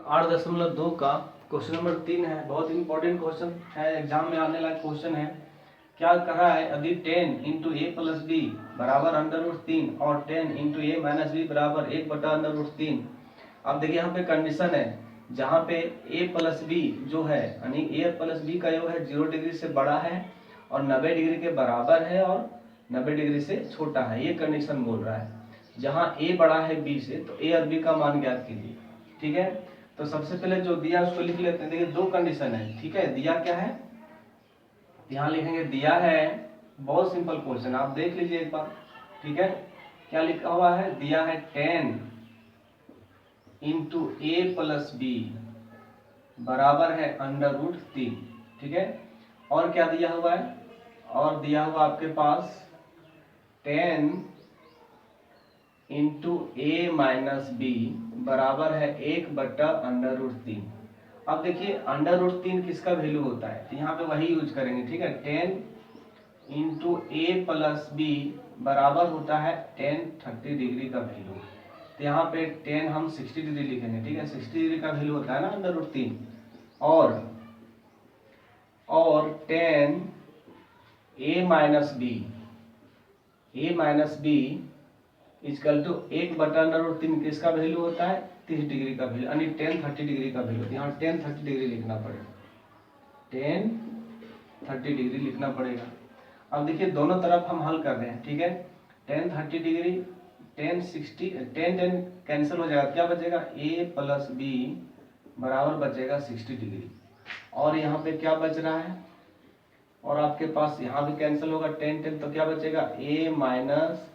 8.2 का question number 3 है। बहुत इंपॉर्टेंट क्वेश्चन है, एग्जाम में आने लायक क्वेश्चन है। क्या कर रहा है, यदि 10 इंटू ए प्लस बी बराबर √3 और 10 इंटू ए माइनस बी बराबर 1/√3। अब देखिए यहाँ पे कंडीशन है जहाँ पे a प्लस बी जो है यानी a प्लस बी का योग है 0 डिग्री से बड़ा है और 90 डिग्री के बराबर है और 90 डिग्री से छोटा है। ये कंडीशन बोल रहा है। जहाँ a बड़ा है b से तो a और b का मान ज्ञात कीजिए। ठीक है, तो सबसे पहले जो दिया उसको लिख लेते हैं। देखिए दो कंडीशन है। ठीक है, दिया क्या है, यहाँ लिखेंगे दिया है। बहुत सिंपल क्वेश्चन, आप देख लीजिए एक बार। ठीक है, क्या लिखा हुआ है, दिया है 10 इंटू ए प्लस बी बराबर है √3। ठीक है, और क्या दिया हुआ है, और दिया हुआ आपके पास 10 इंटू ए माइनस बी बराबर है 1/√3। अब देखिए √3 किसका वैल्यू होता है, तो यहाँ पे वही यूज करेंगे। ठीक है, 10 इंटू ए प्लस बी बराबर होता है 10 डिग्री का वैल्यू। तो यहाँ पे 10 हम 60 डिग्री लिखेंगे। ठीक है, 60 डिग्री का वैल्यू होता है ना √3। और 10 ए माइनस बी इक्वल टू 1/√3 किसका वैल्यू होता है, 30 डिग्री का वैल्यू, यानी 10 डिग्री का वैल्यू। यहाँ 10 डिग्री लिखना पड़ेगा, 10 डिग्री लिखना पड़ेगा। अब देखिए दोनों तरफ हम हल कर रहे हैं। ठीक है, 10 डिग्री 10 कैंसिल हो जाएगा, क्या बचेगा, a प्लस बी बराबर बचेगा 60 डिग्री। और यहाँ पे क्या बच रहा है, और आपके पास यहाँ भी कैंसिल होगा 10 तो क्या बचेगा, a माइनस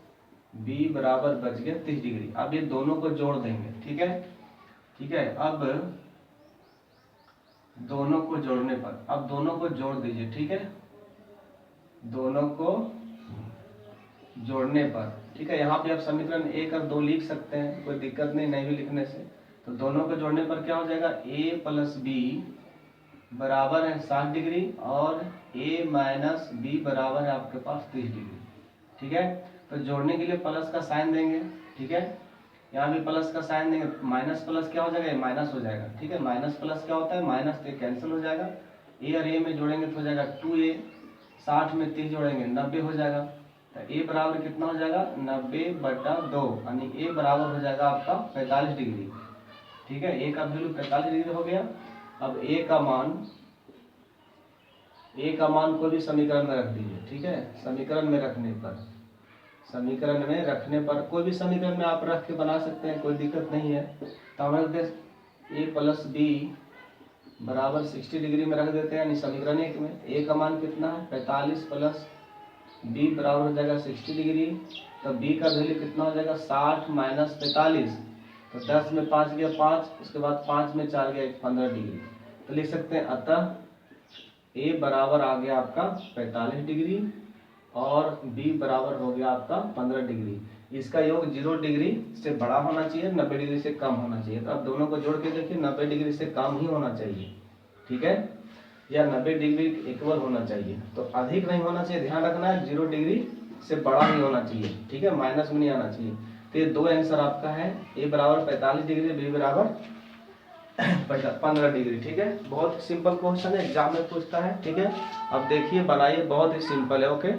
बी बराबर बच गया 30 डिग्री। अब ये दोनों को जोड़ देंगे। ठीक है, ठीक है, अब दोनों को जोड़ने पर, अब दोनों को जोड़ दीजिए। ठीक है, दोनों को जोड़ने पर, ठीक है, यहाँ पे आप समीकरण 1 और 2 लिख सकते हैं, कोई दिक्कत नहीं भी लिखने से। तो दोनों को जोड़ने पर क्या हो जाएगा, a प्लस बी बराबर है 60 डिग्री और a माइनस बी बराबर है आपके पास 30 डिग्री। ठीक है, तो जोड़ने के लिए प्लस का साइन देंगे। ठीक है, यहाँ भी प्लस का साइन देंगे, माइनस प्लस क्या हो जाएगा, माइनस हो जाएगा। ठीक है, माइनस प्लस क्या होता है, माइनस, तो कैंसिल हो जाएगा। a और a में जोड़ेंगे तो हो जाएगा 2a, 60 में 30 जोड़ेंगे 90 हो जाएगा। तो a बराबर कितना हो जाएगा, 90/2, यानी a बराबर हो जाएगा आपका 45 डिग्री। ठीक है, a का वैल्यू 45 डिग्री हो गया। अब a का मान को भी समीकरण में रख दीजिए। ठीक है, समीकरण में रखने पर कोई भी समीकरण में आप रख के बना सकते हैं, कोई दिक्कत नहीं है। तो हम रख दे a प्लस बी बराबर 60 डिग्री में रख देते हैं, यानी समीकरण 1 में a का मान कितना है 45 प्लस b बराबर हो जाएगा 60 डिग्री। तो b का वैल्यू कितना हो जाएगा, 60 माइनस 45, तो 10 में 5 गया 5, उसके बाद 5 में 4 गया 15 डिग्री। तो लिख सकते हैं अतः a बराबर आ गया आपका 45 डिग्री और b बराबर हो गया आपका 15 डिग्री। इसका योग 0 डिग्री से बड़ा होना चाहिए, 90 डिग्री से कम होना चाहिए। तो अब दोनों को जोड़ के देखिए, 90 डिग्री से कम ही होना चाहिए। ठीक है, या 90 डिग्री इक्वल होना चाहिए, तो अधिक नहीं होना चाहिए, ध्यान रखना है। 0 डिग्री से बड़ा ही होना चाहिए। ठीक है, माइनस में नहीं आना चाहिए। तो ये दो आंसर आपका है, a बराबर 45 डिग्री, b बराबर 15 डिग्री। ठीक है, बहुत सिंपल क्वेश्चन है, एग्जाम में पूछता है। ठीक है, अब देखिए बनाइए, बहुत ही सिंपल है। ओके।